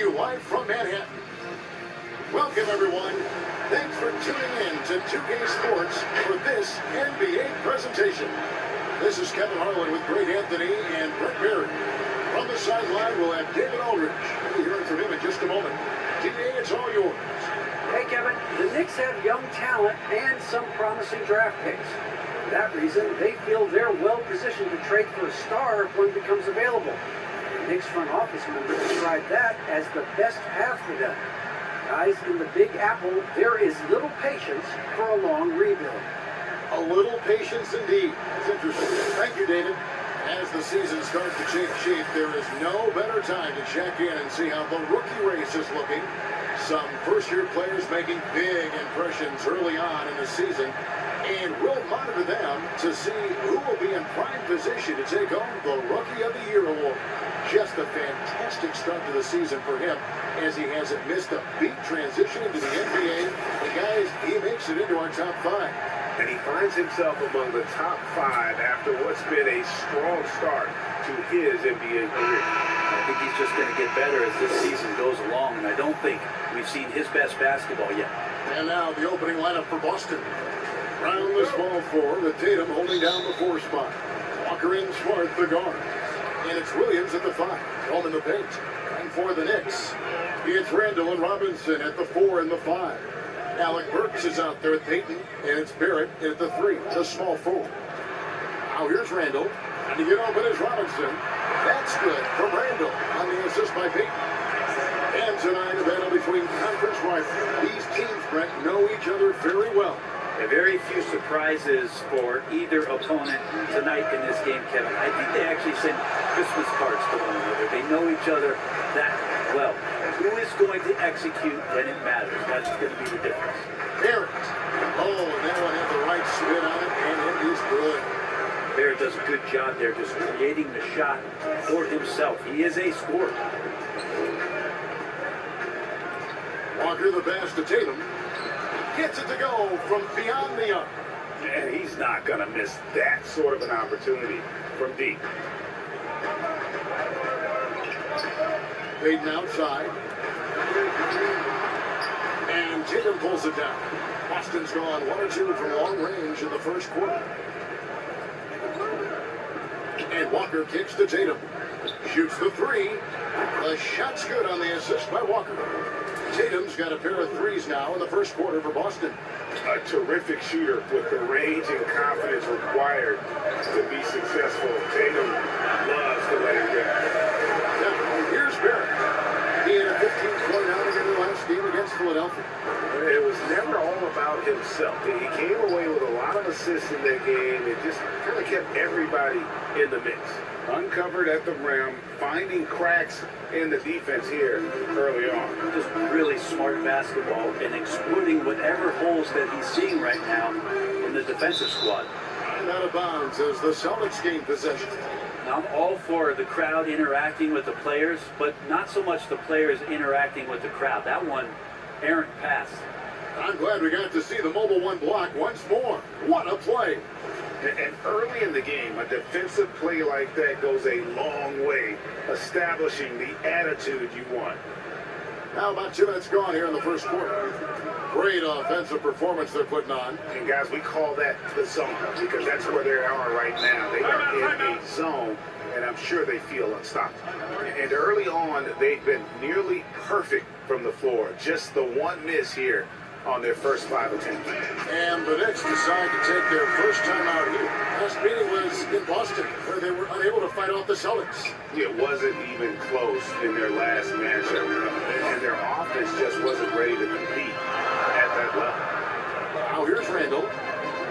you live from Manhattan. Welcome, everyone. Thanks for tuning in to 2K Sports for this NBA presentation. This is Kevin Harlan with Great Anthony and Brett Berry. From the sideline, we'll have David Aldridge. We'll be hearing from him in just a moment. DA, it's all yours. Hey, Kevin, the Knicks have young talent and some promising draft picks. For that reason, they feel they're well-positioned to trade for a star if one becomes available. The Knicks front office member described that as the best path for them. Guys, in the Big Apple, there is little patience for a long rebuild. A little patience indeed. It's interesting. Thank you, David. As the season starts to take shape, there is no better time to check in and see how the rookie race is looking. Some first-year players making big impressions early on in the season, and we'll monitor them to see who will be in prime position to take home the Rookie of the Year award. Just a fantastic start to the season for him, as he hasn't missed a beat transitioning to the NBA. And guys, he makes it into our top five. And he finds himself among the top five after what's been a strong start to his NBA career. I think he's just going to get better as this season goes along, and I don't think we've seen his best basketball yet. And now the opening lineup for Boston. Round the small four with Tatum holding down the 4 spot. Walker in Smart, the guard. And it's Williams at the 5, home in the paint. And for the Knicks, it's Randall and Robinson at the 4 and the 5. Alec Burks is out there at Peyton, and it's Barrett at the 3, the small 4. Now here's Randall, and to get open is Robinson. That's good from Randall on the assist by Peyton. And tonight, a battle between conference rivals. These teams, Brett, know each other very well. And very few surprises for either opponent tonight in this game, Kevin. I think they actually send Christmas cards to one another. They know each other that well. Who is going to execute when it matters? That's going to be the difference. Barrett. Oh, and that one had the right spin on it, and it is good. Barrett does a good job there just creating the shot for himself. He is a scorer. Walker the pass to Tatum. Gets it to go from beyond the arc. And he's not going to miss that sort of an opportunity from deep. Peyton outside. And Tatum pulls it down. Boston's gone 1 or 2 from long range in the first quarter. And Walker kicks to Tatum. Shoots the 3. The shot's good on the assist by Walker. Tatum's got a pair of 3s now in the first quarter for Boston. A terrific shooter with the range and confidence required to be successful. Tatum loves to let it go. Now, here's Barrett. He had a 15-point outing in the last game against Philadelphia. It was never all about himself. He came away with a lot of assists in that game and just kind of kept everybody in the mix. Uncovered at the rim, finding cracks in the defense here early on. Just really smart basketball and exploiting whatever holes that he's seeing right now in the defensive squad. And out of bounds as the Celtics gain possession. Now, I'm all for the crowd interacting with the players, but not so much the players interacting with the crowd. That one, errant pass. I'm glad we got to see the mobile 1 block once more. What a play. And early in the game, a defensive play like that goes a long way, establishing the attitude you want. Now about 2 minutes gone here in the first quarter. Great offensive performance they're putting on. And guys, we call that the zone because that's where they are right now. They are in a zone, and I'm sure they feel unstoppable. And early on, they've been nearly perfect from the floor. Just the one miss here on their first 5 attempts. And the Knicks decide to take their first time out here. Last meeting was in Boston, where they were unable to fight off the Celtics. It wasn't even close in their last matchup. And their offense just wasn't ready to compete at that level. Now here's Randall.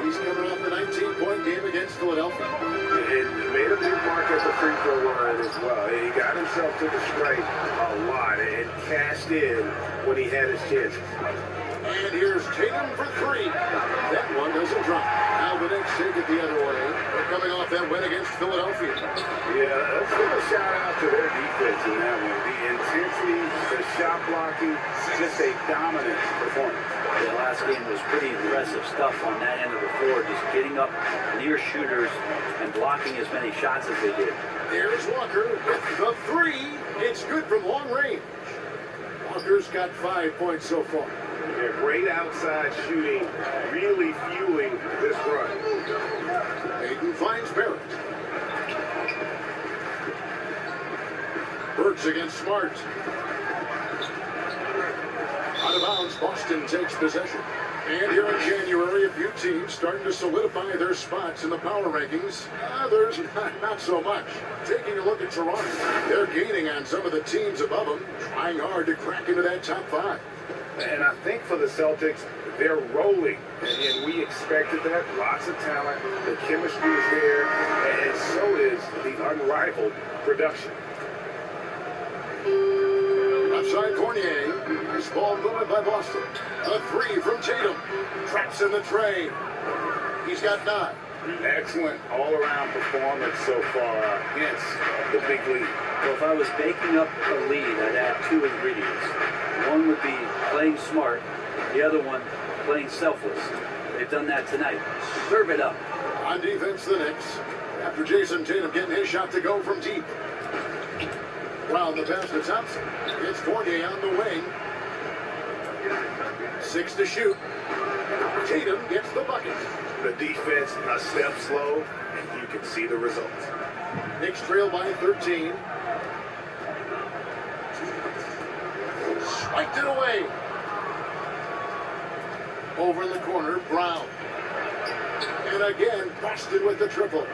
He's coming off the 19-point game against Philadelphia. And made a big mark at the free throw line as well. He got himself to the strike a lot and cashed in when he had his chance. And here's Tatum for 3. That one doesn't drop. Now the Knicks take it the other way. They're coming off that win against Philadelphia. Yeah, let's give a shout out to their defense in that one. The intensity, the shot blocking, just a dominant performance. The last game was pretty impressive stuff on that end of the floor, just getting up near shooters and blocking as many shots as they did. There's Walker with the 3. It's good from long range. Walker's got 5 points so far. Yeah, great outside shooting, really fueling this run. Hayden finds Barrett. Burks against Smart. Out of bounds, Boston takes possession. And here in January, a few teams starting to solidify their spots in the power rankings. Others, not so much. Taking a look at Toronto, they're gaining on some of the teams above them, trying hard to crack into that top 5. And I think for the Celtics, they're rolling. And we expected that. Lots of talent. The chemistry is there. And so is the unrivaled production. Outside Fournier. Nice ball movement by Boston. A 3 from Tatum. Traps in the tray. He's got 9. Excellent all-around performance so far. Hence the big lead. Well, if I was baking up a lead, I'd add 2 ingredients. One would be playing smart. The other one, playing selfless. They've done that tonight. Serve it up. On defense, the Knicks. After Jason Tatum getting his shot to go from deep. Round the pass to Thompson. It's Fournier on the wing. 6 to shoot. Tatum gets the bucket. The defense a step slow, and you can see the results. Knicks trail by 13. Spiked it away. Over in the corner, Brown. And again, Boston with the triple.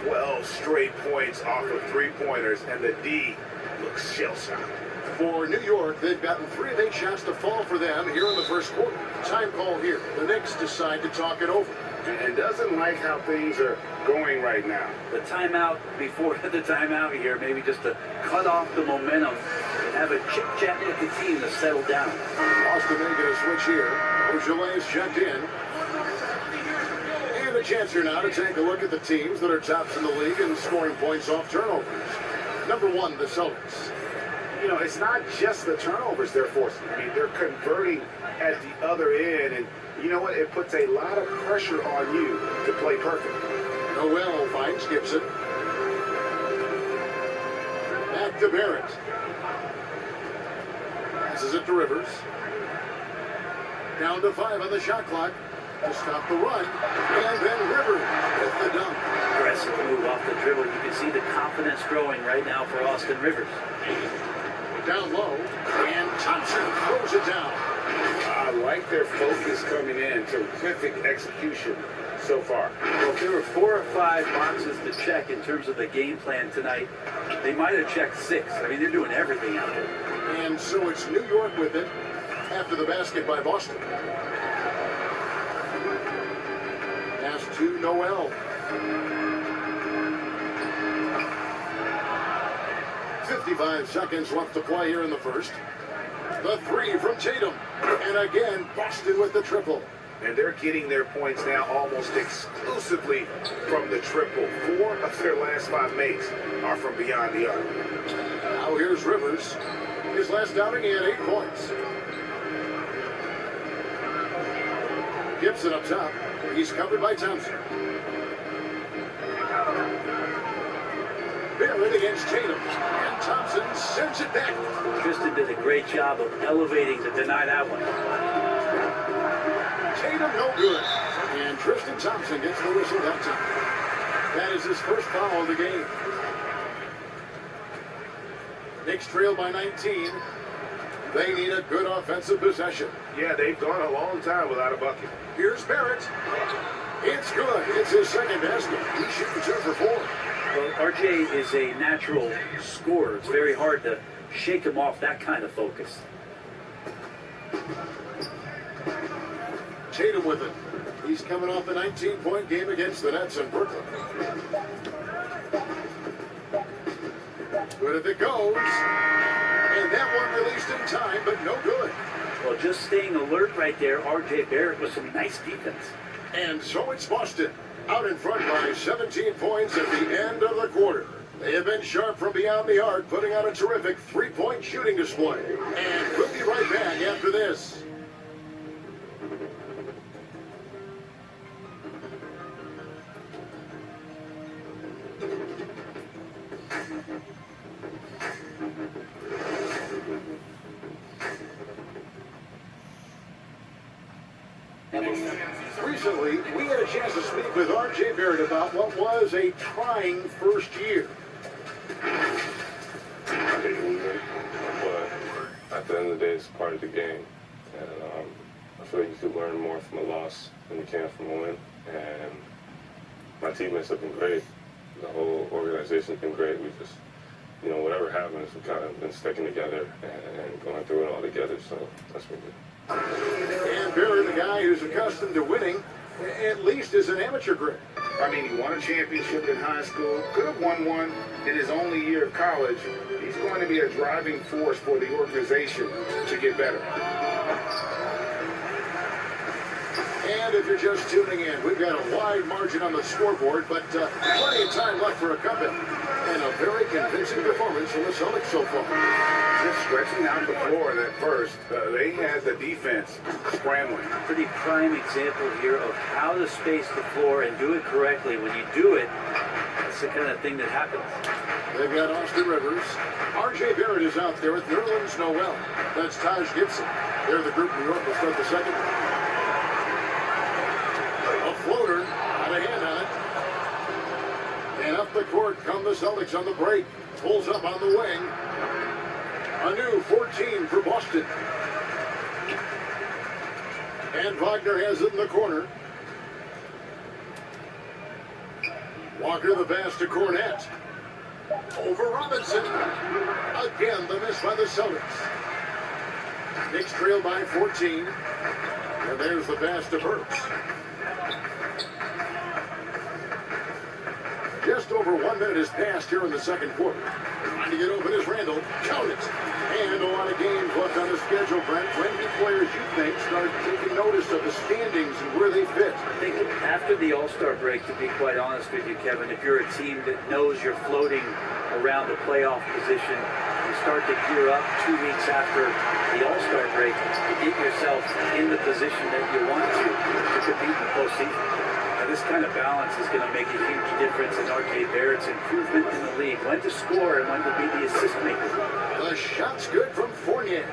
12 straight points off of three-pointers, and the D looks shell-shocked. For New York, they've gotten 3 of 8 shots to fall for them here in the first quarter. Time call here. The Knicks decide to talk it over. And doesn't like how things are going right now. The timeout before the timeout here, maybe just to cut off the momentum and have a chit-chat with the team to settle down. Boston making a switch here. Ojeleye is checked in. And a chance here now to take a look at the teams that are tops in the league in scoring points off turnovers. Number 1, the Celtics. You know, it's not just the turnovers they're forcing. I mean, they're converting at the other end, and you know what? It puts a lot of pressure on you to play perfect. Noel finds Gibson. Back to Barrett. Passes it to Rivers. Down to 5 on the shot clock to stop the run. And then Rivers with the dunk. Aggressive move off the dribble. You can see the confidence growing right now for Austin Rivers. Down low. And Thompson throws it down. I like their focus coming in. Terrific execution so far. Well, if there were 4 or 5 boxes to check in terms of the game plan tonight, they might have checked 6. I mean, they're doing everything out there. And so it's New York with it after the basket by Boston. Pass to Noel. 55 seconds left to play here in the first. The 3 from Tatum. And again, Boston with the triple. And they're getting their points now almost exclusively from the triple. 4 of their last 5 makes are from beyond the arc. Now here's Rivers. His last outing, he had 8 points. Gibson up top. He's covered by Thompson. Barrett against Tatum. And Thompson sends it back. Tristan did a great job of elevating to deny that one. Tatum no good. And Tristan Thompson gets the whistle that time. That is his first foul of the game. Knicks trail by 19. They need a good offensive possession. Yeah, they've gone a long time without a bucket. Here's Barrett. It's good. It's his second basket. He's shooting 2 for 4. Well, RJ is a natural scorer. It's very hard to shake him off that kind of focus. Tatum with it. He's coming off a 19-point game against the Nets in Brooklyn. Good if it goes. And that one released in time, but no good. Well, just staying alert right there, RJ Barrett with some nice defense. And so it's Boston, out in front by 17 points at the end of the quarter. They have been sharp from beyond the arc, putting on a terrific 3-point shooting display. And we'll be right back after this. Recently, we had a chance to speak with R.J. Barrett about what was a trying first year. I hate losing, but at the end of the day, it's part of the game. And I feel like you could learn more from a loss than you can from a win. And my teammates have been great. The whole organization's been great. We just, whatever happens, we've kind of been sticking together and going through it all together. So that's been good. And Barrett, the guy who's accustomed to winning, at least is an amateur grade. I mean, he won a championship in high school, could have won one in his only year of college. He's going to be a driving force for the organization to get better. And if you're just tuning in, we've got a wide margin on the scoreboard, but plenty of time left for a comeback. And a very convincing performance from the Celtics so far. Just stretching out the floor at first, they had the defense scrambling. Pretty prime example here of how to space the floor and do it correctly. When you do it, that's the kind of thing that happens. They've got Austin Rivers. R.J. Barrett is out there with Nerlens Noel. That's Taj Gibson. They're the group. New York will start the second. A floater, got a hand on it. And up the court come the Celtics on the break. Pulls up on the wing. A new 14 for Boston. And Wagner has it in the corner. Walker the pass to Cornette. Over Robinson. Again, the miss by the Celtics. Knicks trail by 14. And there's the pass to Burks. Just over 1 minute has passed here in the second quarter. Trying to get open is Randall. Count it. And a lot of games left on the schedule, Brent. When do players you think start taking notice of the standings and where they fit? I think after the All-Star break, to be quite honest with you, Kevin, if you're a team that knows you're floating around the playoff position, you start to gear up 2 weeks after the All-Star break to get yourself in the position that you want to compete in the postseason. Now, this kind of balance is going to make a huge difference in R.J. Barrett's improvement in the league. When to score and when to be the assist maker. The shot's good from Fournier.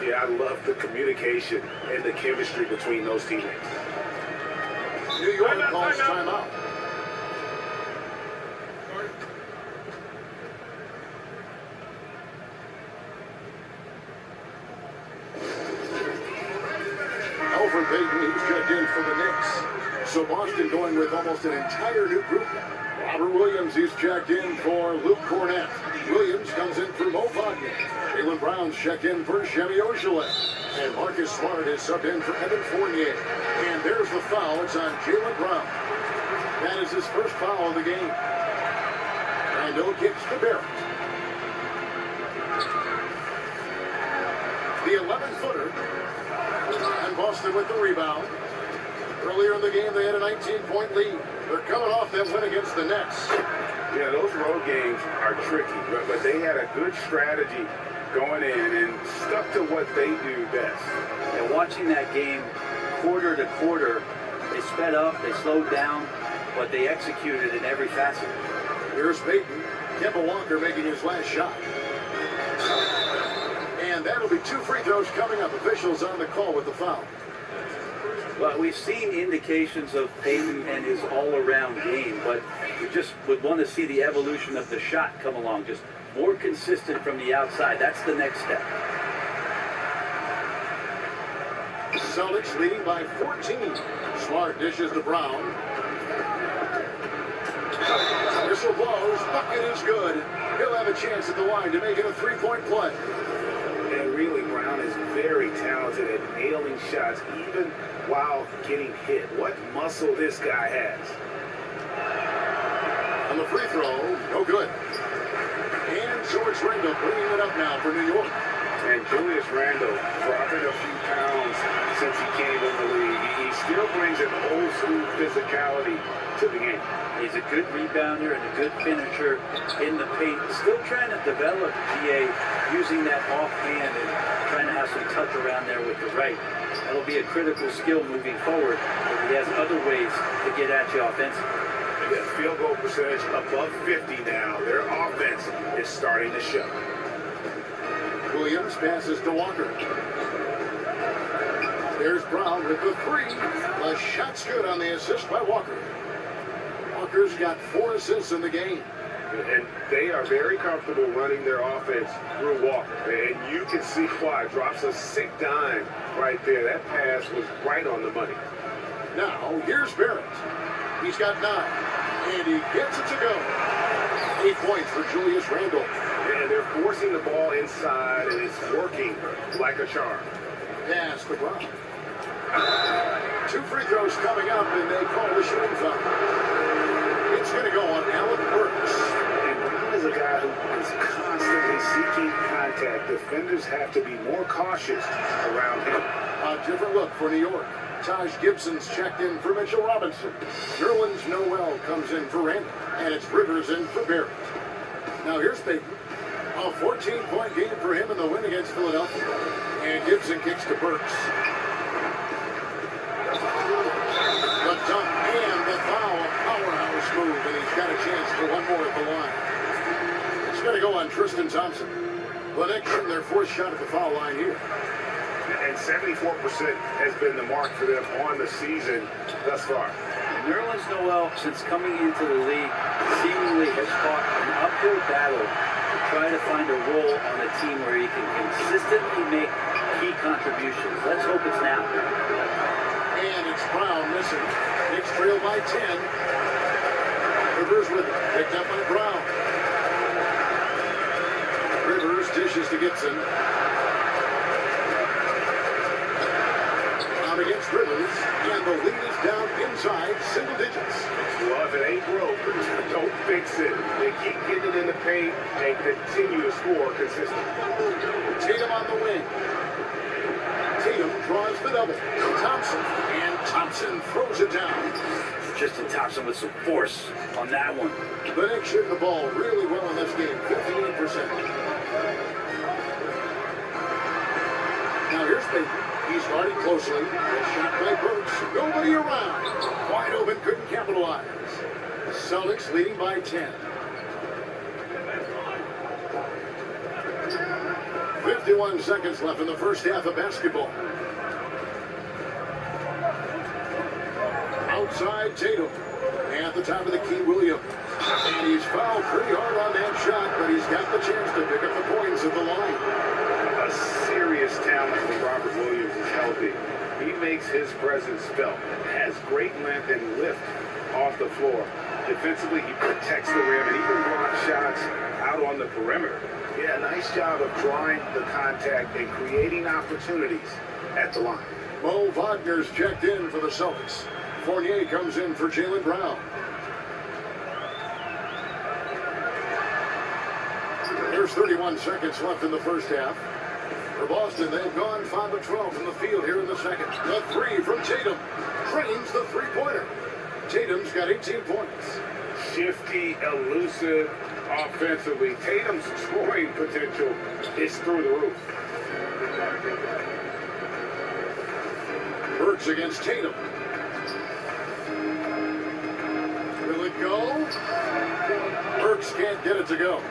Yeah, I love the communication and the chemistry between those teammates. New York calls timeout. Alfred Payton, he's checked in for the Knicks. So Boston going with almost an entire new group. Robert Williams, he's checked in for Luke Cornette. Williams comes in for Mo Wagner. Jaylen Brown's checked in for Shemi Ojeleye. And Marcus Smart is subbed in for Evan Fournier. And there's the foul. It's on Jaylen Brown. That is his first foul of the game. Randall kicks to Barrett. The 11-footer. And Boston with the rebound. Earlier in the game, they had a 19-point lead. They're coming off that win against the Nets. Yeah, those road games are tricky, but they had a good strategy going in and stuck to what they do best. And watching that game quarter to quarter, they sped up, they slowed down, but they executed in every facet. Here's Payton. Kemba Walker making his last shot. And that'll be 2 free throws coming up. Officials on the call with the foul. Well, we've seen indications of Payton and his all-around game, but we just would want to see the evolution of the shot come along, just more consistent from the outside. That's the next step. Celtics leading by 14. Smart dishes to Brown. Whistle blows. Bucket is good. He'll have a chance at the line to make it a 3-point play. And really, Brown is very talented at nailing shots, even while getting hit. What muscle this guy has. On the free throw, no good. And George Randall bringing it up now for New York. And Julius Randle dropping a few pounds since he came in the league. He still brings an old school physicality to the game. He's a good rebounder and a good finisher in the paint. Still trying to develop GA using that offhand and trying to have some touch around there with the right. That'll be a critical skill moving forward, but he has other ways to get at you offensively. And that field goal percentage above 50 now. Their offense is starting to show. Williams passes to Walker. There's Brown with the three. The shot's good on the assist by Walker. Walker's got 4 assists in the game. And they are very comfortable running their offense through Walker. And you can see why. Drops a sick dime right there. That pass was right on the money. Now, here's Barrett. He's got 9. And he gets it to go. 8 points for Julius Randle. And they're forcing the ball inside, and it's working like a charm. Pass to Brown. 2 free throws coming up, and they call the shooting foul. It's going to go on Alec Burks. And Brown is a guy who is constantly seeking contact. Defenders have to be more cautious around him. A different look for New York. Taj Gibson's checked in for Mitchell Robinson. Nerlens Noel comes in for Randall. And it's Rivers in for Barrett. Now here's Payton. A 14-point game for him in the win against Philadelphia. And Gibson kicks to Burks. The dunk and the foul. A powerhouse move. And he's got a chance for one more at the line. It's going to go on Tristan Thompson. The Knicks shooting their 4th shot at the foul line here. And 74% has been the mark for them on the season thus far. Nerlens Noel, since coming into the league, seemingly has fought an uphill battle to try to find a role on a team where he can consistently make key contributions. Let's hope it's now. And it's Brown missing. Knicks trail by 10. Rivers with it. Picked up by Brown. Rivers dishes to Gibson. Out against Rivers. And the lead is down inside single digits. Well, if it ain't broke, don't fix it. They keep getting it in the paint and continue to score consistently. Tatum on the wing. Tatum draws the double. Thompson. And Thompson throws it down. Tristan Thompson with some force on that one. The Knicks shooting the ball really well in this game. 58%. Now here's Payton. He's guarded closely. A shot by Burks. Nobody around. Wide open, couldn't capitalize. Celtics leading by 10. 51 seconds left in the first half of basketball. Outside Tatum. At the top of the key, Williams. And he's fouled pretty hard on that shot, but he's got the chance to pick up the points at the line. A serious talent when Robert Williams is healthy. He makes his presence felt. Has great length and lift off the floor. Defensively, he protects the rim and even blocks shots out on the perimeter. Yeah, nice job of drawing the contact and creating opportunities at the line. Mo Wagner's checked in for the Celtics. Fournier comes in for Jaylen Brown. There's 31 seconds left in the first half. For Boston, they've gone 5 of 12 from the field here in the second. The 3 from Tatum. Drains the 3-pointer. Tatum's got 18 points. Shifty, elusive offensively. Tatum's scoring potential is through the roof. Burks against Tatum. Will it go? Burks can't get it to go.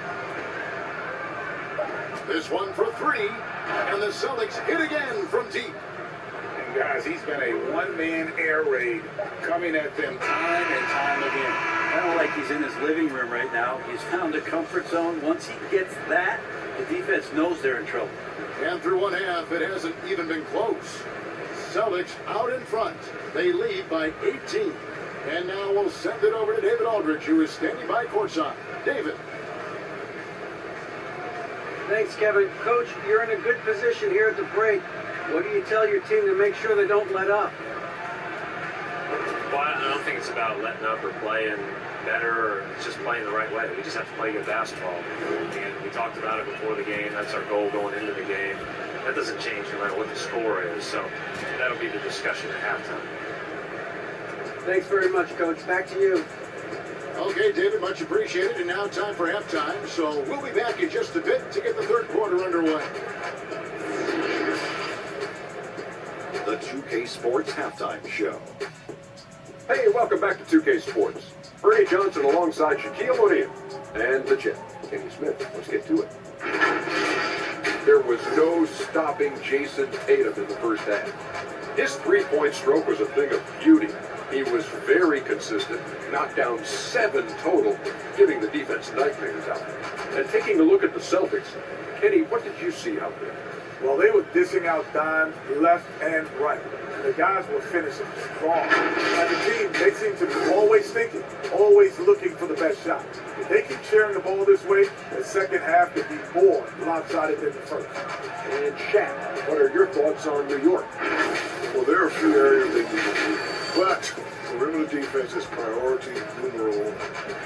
This one for 3. And the Celtics hit again from deep. And guys, he's been a one-man air raid coming at them time and time again. Kind of like he's in his living room right now. He's found a comfort zone. Once he gets that, the defense knows they're in trouble. And through one half, it hasn't even been close. Celtics out in front. They lead by 18. And now we'll send it over to David Aldridge, who is standing by courtside. David. Thanks, Kevin. Coach, you're in a good position here at the break. What do you tell your team to make sure they don't let up? Well, I don't think it's about letting up or playing better or just playing the right way. We just have to play good basketball. And we talked about it before the game. That's our goal going into the game. That doesn't change no matter what the score is. So that'll be the discussion at halftime. Thanks very much, Coach. Back to you. Okay, David, much appreciated. And now time for halftime. So we'll be back in just a bit to get the third quarter underway. The 2K Sports Halftime Show. Hey, welcome back to 2K Sports. Bernie Johnson alongside Shaquille O'Neal and the Jet, Kenny Smith. Let's get to it. There was no stopping Jason Tatum in the first half. His three-point stroke was a thing of beauty. He was very consistent, knocked down 7 total, giving the defense nightmares out there. And taking a look at the Celtics, Kenny, what did you see out there? Well, they were dishing out dimes left and right. The guys were finishing strong. And the team, they seem to be always thinking, always looking for the best shot. If they keep sharing the ball this way, the second half could be more lopsided than the first. And Shaq, what are your thoughts on New York? Well, there are a few areas they can improve, but perimeter defense is priority numero one.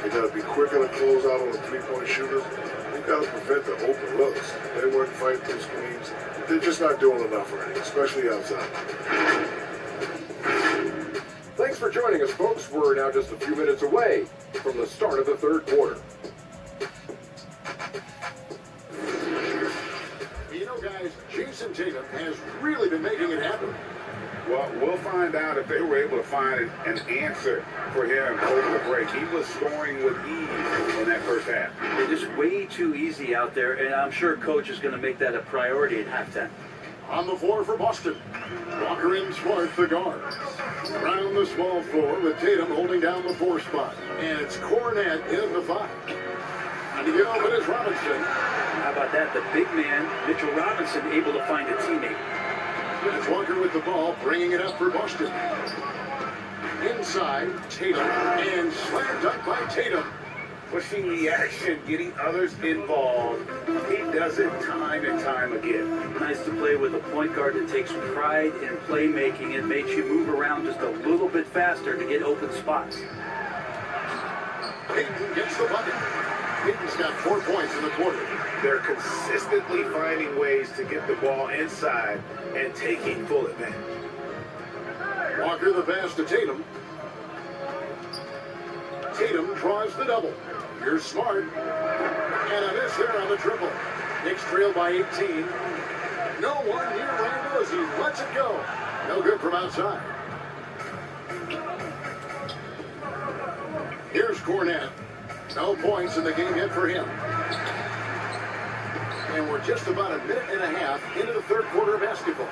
They got to be quick on the closeout on the three-point shooters. They got to prevent the open looks. They weren't fighting through screens. They're just not doing enough already, especially outside. Thanks for joining us, folks. We're now just a few minutes away from the start of the third quarter. You know, guys, Jason Tatum has really been making it happen. Well, we'll find out if they were able to find an answer for him over the break. He was scoring with ease in that first half. It is way too easy out there, and I'm sure Coach is going to make that a priority at halftime. On the floor for Boston, Walker and Smart, the guard. Around the small floor with Tatum holding down the 4 spot. And it's Cornette in at the 5. And to get open is Robinson. How about that? The big man, Mitchell Robinson, able to find a teammate. It's Walker with the ball, bringing it up for Boston. Inside, Tatum, and slam dunk by Tatum. Pushing the action, getting others involved. He does it time and time again. Nice to play with a point guard that takes pride in playmaking and makes you move around just a little bit faster to get open spots. Payton gets the bucket. Payton's got 4 points in the quarter. They're consistently finding ways to get the ball inside and taking full advantage. Walker the pass to Tatum. Tatum draws the double. Here's Smart. And a miss there on the triple. Knicks trail by 18. No one near Randall as he lets it go. No good from outside. Here's Cornette. No points in the game yet for him. And we're just about a minute and a half into the third quarter of basketball.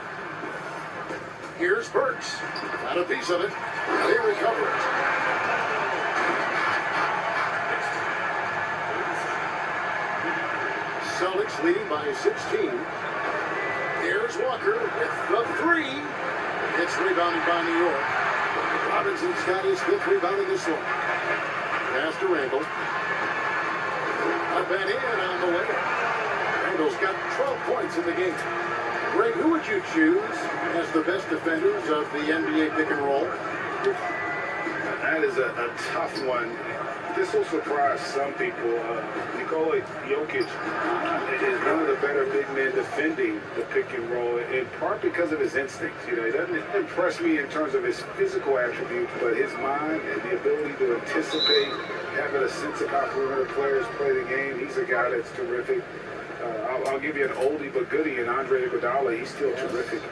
Here's Burks. Got a piece of it. They recover it. Celtics leading by 16. Here's Walker with the 3. It's rebounded by New York. Robinson's got his 5th rebound in this one. Pass to Randall. Up and in on the way. Randall's got 12 points in the game. Greg, who would you choose as the best defenders of the NBA pick and roll? That is a tough one. This will surprise some people. Nikola Jokic is one of the better big men defending the pick and roll, in part because of his instincts. You know, he doesn't impress me in terms of his physical attributes, but his mind and the ability to anticipate, having a sense of how perimeter players play the game. He's a guy that's terrific. I'll give you an oldie but goodie in Andre Iguodala. He's still terrific.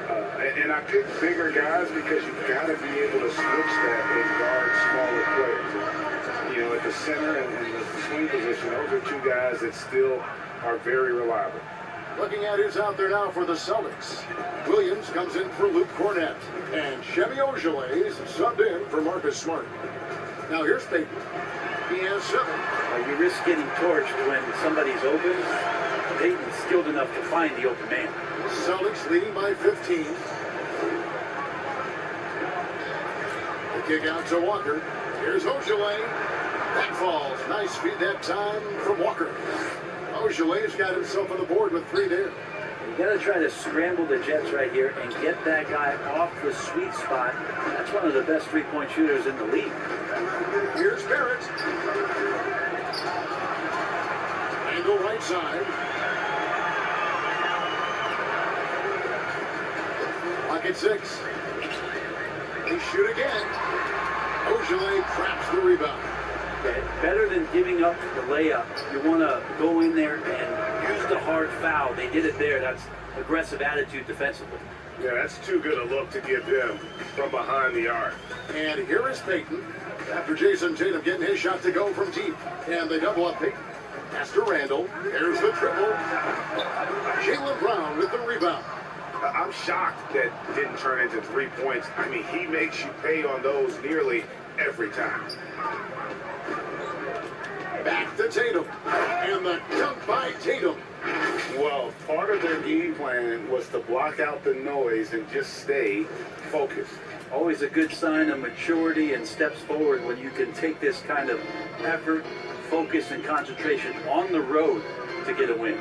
And I pick bigger guys because you've got to be able to switch that and guard smaller players. You know, at the center and the swing position, those are 2 guys that still are very reliable. Looking at who's out there now for the Celtics. Williams comes in for Luke Cornette. And Chevy Ogilvy is subbed in for Marcus Smart. Now here's Payton. He has 7. You risk getting torched when somebody's open. Payton's skilled enough to find the open man. Celtics leading by 15. The kick out to Walker. Here's Ogilvy. That falls. Nice feed that time from Walker. Ogilvy's got himself on the board with 3 there. You got to try to scramble the Jets right here and get that guy off the sweet spot. That's one of the best 3-point shooters in the league. Here's Barrett. Angle right side. Pocket 6. They shoot again. Ogilvy traps the rebound. Okay. Better than giving up the layup, you want to go in there and use the hard foul. They did it there. That's aggressive attitude defensively. Yeah, that's too good a look to give them from behind the arc. And here is Payton. After Jason Tatum getting his shot to go from deep. And they double up Payton. Pass to Randall. There's the triple. Jaylen Brown with the rebound. I'm shocked that didn't turn into 3 points. I mean, he makes you pay on those nearly every time. Back to Tatum. And the dunk by Tatum. Well, part of their game plan was to block out the noise and just stay focused. Always a good sign of maturity and steps forward when you can take this kind of effort, focus, and concentration on the road to get a win.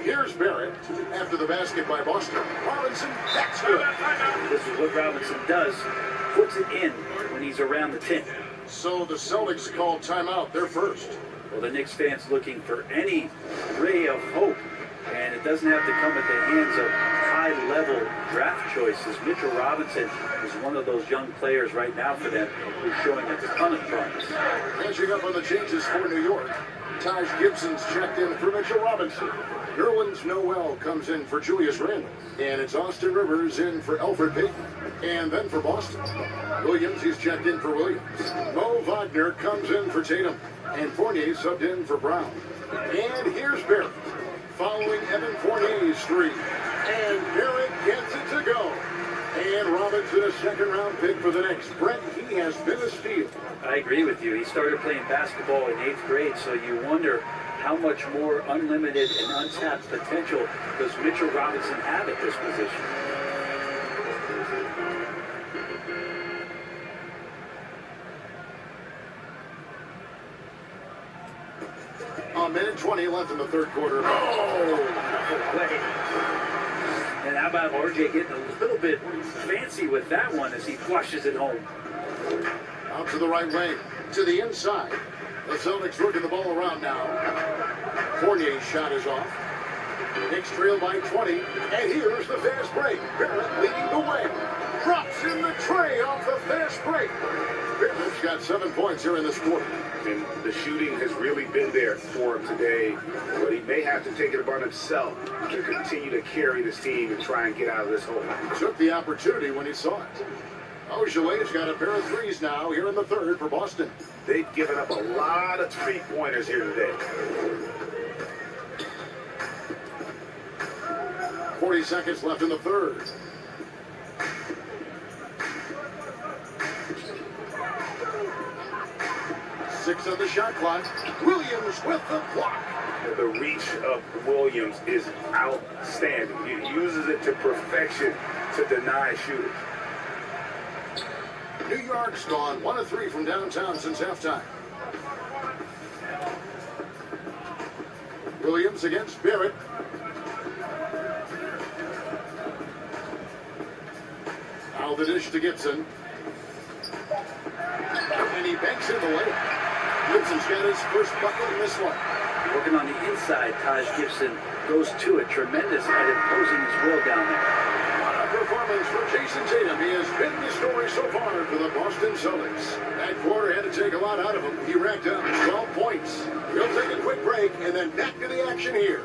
Here's Barrett after the basket by Boston. Robinson, that's good. This is what Robinson does. Puts it in when he's around the 10. So the Celtics called timeout. They're first. Well, the Knicks fans looking for any ray of hope, and it doesn't have to come at the hands of high-level draft choices. Mitchell Robinson is one of those young players right now for them who's showing a ton of promise. Catching up on the changes for New York. Taj Gibson's checked in for Mitchell Robinson. Nerlens Noel comes in for Julius Randle. And it's Austin Rivers in for Elfrid Payton. And then for Boston, Williams, he's checked in for Williams. Mo Wagner comes in for Tatum. And Fournier subbed in for Brown. And here's Barrett, following Evan Fournier's three. And Barrett gets it to go. And Robinson, a second-round pick for the Knicks. Brent, he has been a steal. I agree with you. He started playing basketball in 8th grade, so you wonder how much more unlimited and untapped potential does Mitchell Robinson have at this position. A minute 20 left in the third quarter. Oh! Play. And how about RJ getting a little bit fancy with that one as he flushes it home. Out to the right wing, to the inside. The Celtics working the ball around now. Fournier's shot is off. Knicks trail by 20. And here's the fast break. Barrett leading the way. Drops in the tray off the fast break. Barrett's got 7 points here in this quarter. And the shooting has really been there for him today, but he may have to take it upon himself to continue to carry this team and try and get out of this hole. He took the opportunity when he saw it. Ojeley's got a pair of threes now here in the third for Boston. They've given up a lot of three-pointers here today. 40 seconds left in the third. Six on the shot clock. Williams with the block. The reach of Williams is outstanding. He uses it to perfection to deny shooters. New York's gone 1 of 3 from downtown since halftime. Williams against Barrett. Now the dish to Gibson. And he banks in the layup. Gibson's got his first bucket in this one. Working on the inside, Taj Gibson goes to it. Tremendous at imposing his will down there. What a performance for Jason Tatum. He has been the story so far for the Boston Celtics. That quarter had to take a lot out of him. He racked up 12 points. We'll take a quick break and then back to the action here.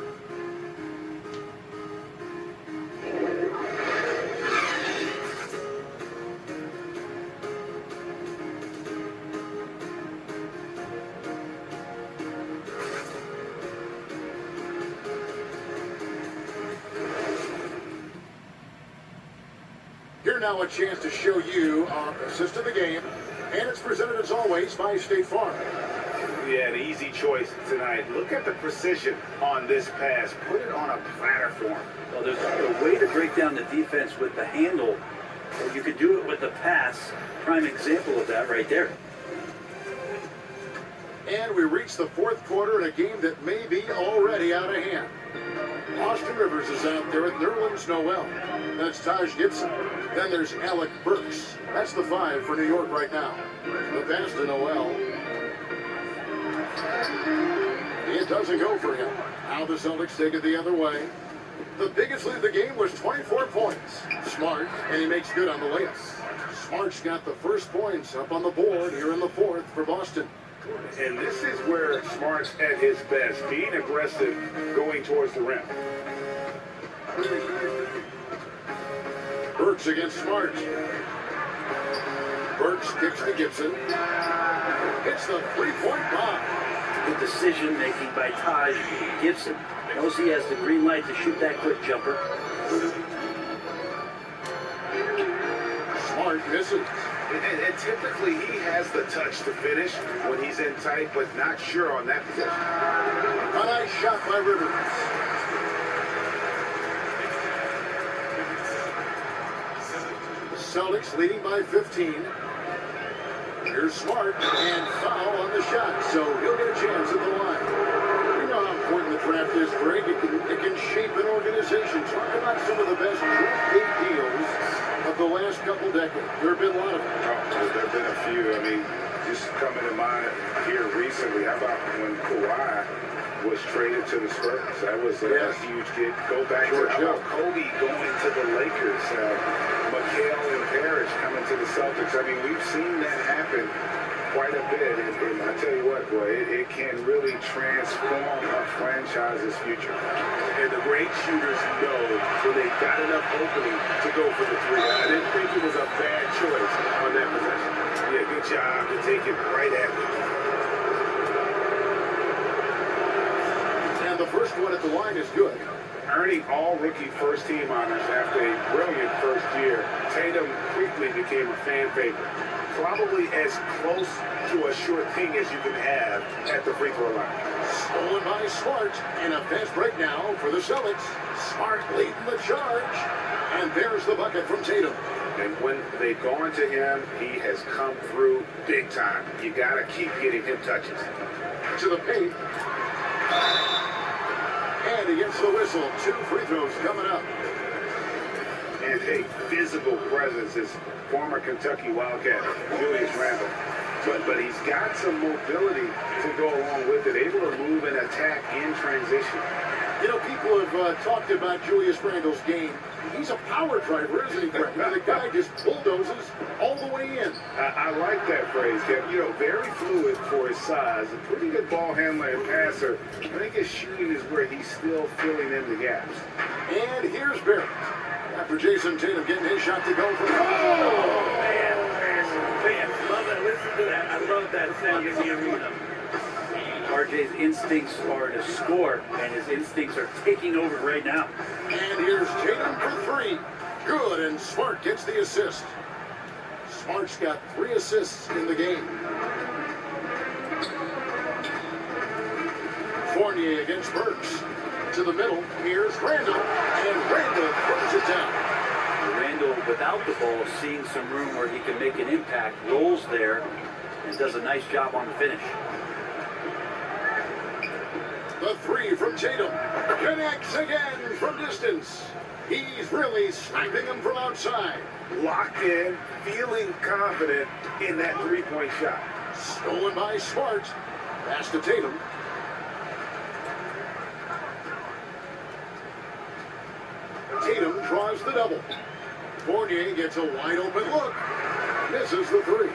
Here now a chance to show you our assist of the game, and it's presented as always by State Farm. Yeah, an easy choice tonight. Look at the precision on this pass. Put it on a platter for him. Well, there's a way to break down the defense with the handle. Or you could do it with the pass. Prime example of that right there. And we reach the fourth quarter in a game that may be already out of hand. Austin Rivers is out there with Nerlens Noel. That's Taj Gibson. Then there's Alec Burks. That's the 5 for New York right now. The pass to Noel. It doesn't go for him. Now the Celtics take it the other way. The biggest lead of the game was 24 points. Smart, and he makes good on the layup. Smart's got the first points up on the board here in the fourth for Boston. And this is where Smart's at his best, being aggressive, going towards the rim. Burks against Smart. Burks kicks to Gibson. Hits the three-point bomb. Good decision making by Taj Gibson. Knows he has the green light to shoot that quick jumper. misses. And typically he has the touch to finish when he's in tight, but not sure on that position. A nice shot by Rivers. Celtics leading by 15. Here's Smart, and foul on the shot, so he'll get a chance at the line. You know how important the draft is, Greg. It can shape an organization. Talk about some of the best draft day deals of the last couple decades. There have been a lot of them. Oh, there have been a few. I mean, just coming to mind here recently, how about when Kawhi was traded to the Spurs? That was a huge get. Go back to Kobe going to the Lakers. McHale and Parrish coming to the Celtics. I mean, we've seen that happen quite a bit. And I tell you what, boy, it can really transform a franchise's future. And the great shooters know when they got enough opening to go for the three. I didn't think it was a bad choice on that possession. Yeah, good job to take it right at me. And the first one at the line is good. Earning all rookie first team honors after a brilliant first year, Tatum quickly became a fan favorite. Probably as close to a sure thing as you can have at the free throw line. Stolen by Smart, and a fast break now for the Celtics. Smart leading the charge, and there's the bucket from Tatum. And when they've gone to him, he has come through big time. You got to keep getting him touches. To the paint. And he gets the whistle. 2 free throws coming up. And a physical presence is former Kentucky Wildcat Julius Randle. But he's got some mobility to go along with it, able to move and attack in transition. You know, people have talked about Julius Randle's game. He's a power driver, isn't he, Greg? The guy just bulldozes all the way in. I like that phrase, Kev. You know, very fluid for his size. A pretty good ball handler and passer. I think his shooting is where he's still filling in the gaps. And here's Barrett. After Jason Tatum getting his shot to go for the Man, love it. Listen to that. I love that sound in the arena. RJ's instincts are to score, and his instincts are taking over right now. And here's Tatum for 3. Good, and Smart gets the assist. Smart's got 3 assists in the game. Fournier against Burks. To the middle, here's Randle, and Randle throws it down. Randle, without the ball, seeing some room where he can make an impact, rolls there, and does a nice job on the finish. The 3 from Tatum connects again from distance. He's really sniping him from outside. Locked in, feeling confident in that three-point shot. Stolen by Smart. Pass to Tatum. Tatum draws the double. Fournier gets a wide open look. Misses the 3.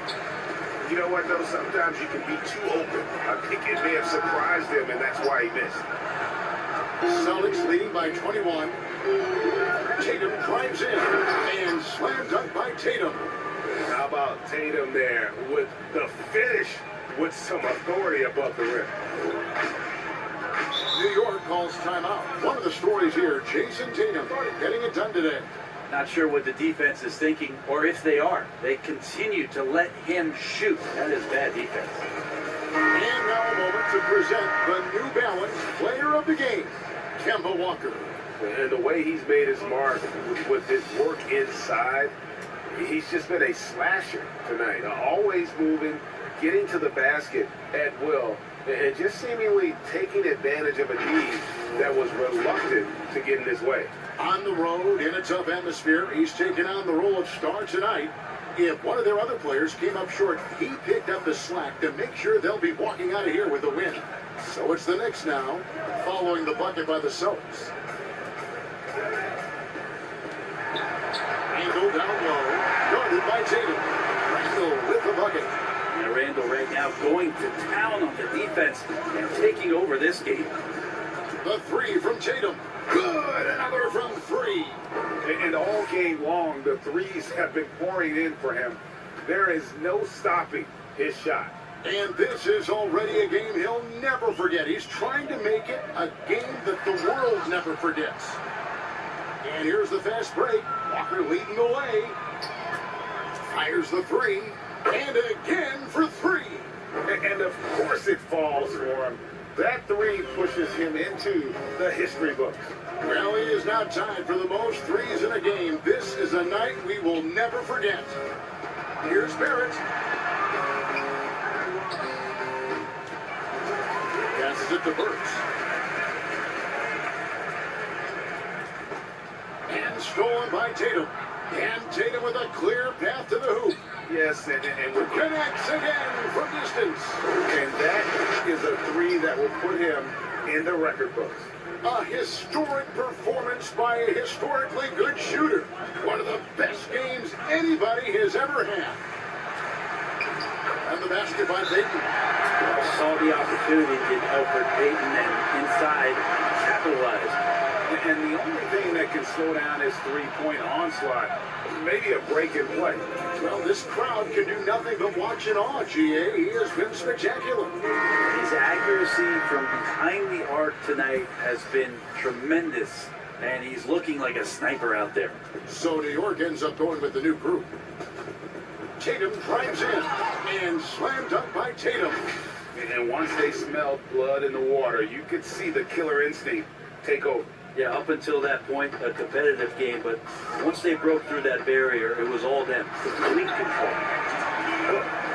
You know what, though? Sometimes you can be too open. I think it may have surprised him, and that's why he missed. Celtics leading by 21. Tatum drives in, and slam dunk by Tatum. How about Tatum there with the finish with some authority above the rim? New York calls timeout. One of the stories here, Jason Tatum getting it done today. Not sure what the defense is thinking, or if they are. They continue to let him shoot. That is bad defense. And now a moment to present the New Balance Player of the Game, Kemba Walker. And the way he's made his mark with his work inside, he's just been a slasher tonight. Always moving, getting to the basket at will, and just seemingly taking advantage of a D that was reluctant to get in his way. On the road, in a tough atmosphere, he's taken on the role of star tonight. If one of their other players came up short, he picked up the slack to make sure they'll be walking out of here with a win. So it's the Knicks now, following the bucket by the Celtics. Randle down low, guarded by Tatum. Randle with the bucket. And Randle right now going to town on the defense and taking over this game. The 3 from Tatum. Good, another from 3. And all game long, the threes have been pouring in for him. There is no stopping his shot. And this is already a game he'll never forget. He's trying to make it a game that the world never forgets. And here's the fast break. Walker leading the way. Fires the three. And again for three. And of course it falls for him. That three pushes him into the history books. Well, he is now tied for the most threes in a game. This is a night we will never forget. Here's Barrett. Passes it to Burks. And stolen by Tatum. And Tatum with a clear path to the hoop. Yes, and Connects again from distance. And that is a three that will put him in the record books. A historic performance by a historically good shooter. One of the best games anybody has ever had. And the basket by Payton. Saw the opportunity to Elfrid Payton and inside capitalized. And the only thing that can slow down his three-point onslaught is maybe a break in play. Well, this crowd can do nothing but watch in awe, GA. He has been spectacular. His accuracy from behind the arc tonight has been tremendous, and he's looking like a sniper out there. So New York ends up going with the new group. Tatum drives in and slam dunk by Tatum. And once they smelled blood in the water, you could see the killer instinct take over. Yeah, up until that point, a competitive game, but once they broke through that barrier, it was all them. Complete control.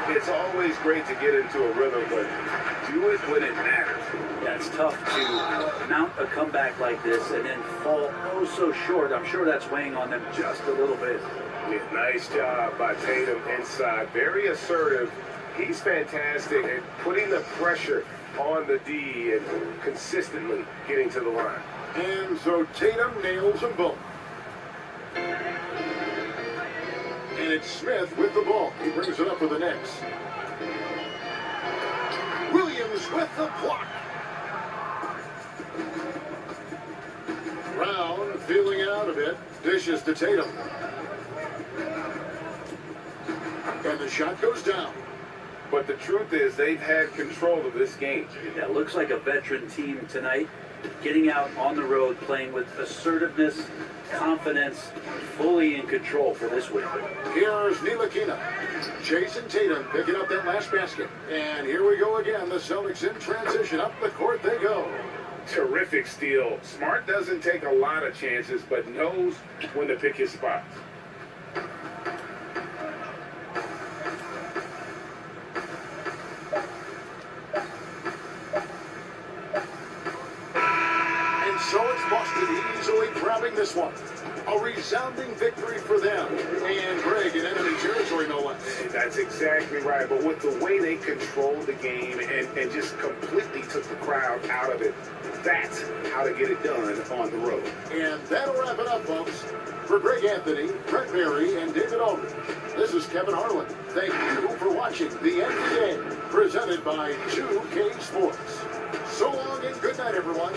It's always great to get into a rhythm, but do it when it matters. Yeah, it's tough to mount a comeback like this and then fall oh so short. I'm sure that's weighing on them just a little bit. Yeah, nice job by Tatum inside. Very assertive. He's fantastic at putting the pressure on the D and consistently getting to the line. And so Tatum nails them both. And it's Smith with the ball. He brings it up for the Knicks. Williams with the block. Brown feeling it out a bit. Dishes to Tatum. And the shot goes down. But the truth is, they've had control of this game. Yeah, looks like a veteran team tonight. Getting out on the road, playing with assertiveness, confidence, fully in control for this win. Here's Ntilikina. Jason Tatum picking up that last basket. And here we go again. The Celtics in transition. Up the court they go. Terrific steal. Smart doesn't take a lot of chances, but knows when to pick his spots. So it's Boston easily grabbing this one. A resounding victory for them. And Greg in enemy territory, no less. That's exactly right. But with the way they controlled the game and just completely took the crowd out of it, that's how to get it done on the road. And that'll wrap it up, folks. For Greg Anthony, Brett Berry, and David Aldridge, this is Kevin Harlan. Thank you for watching the NBA, presented by 2K Sports. So long and good night, everyone.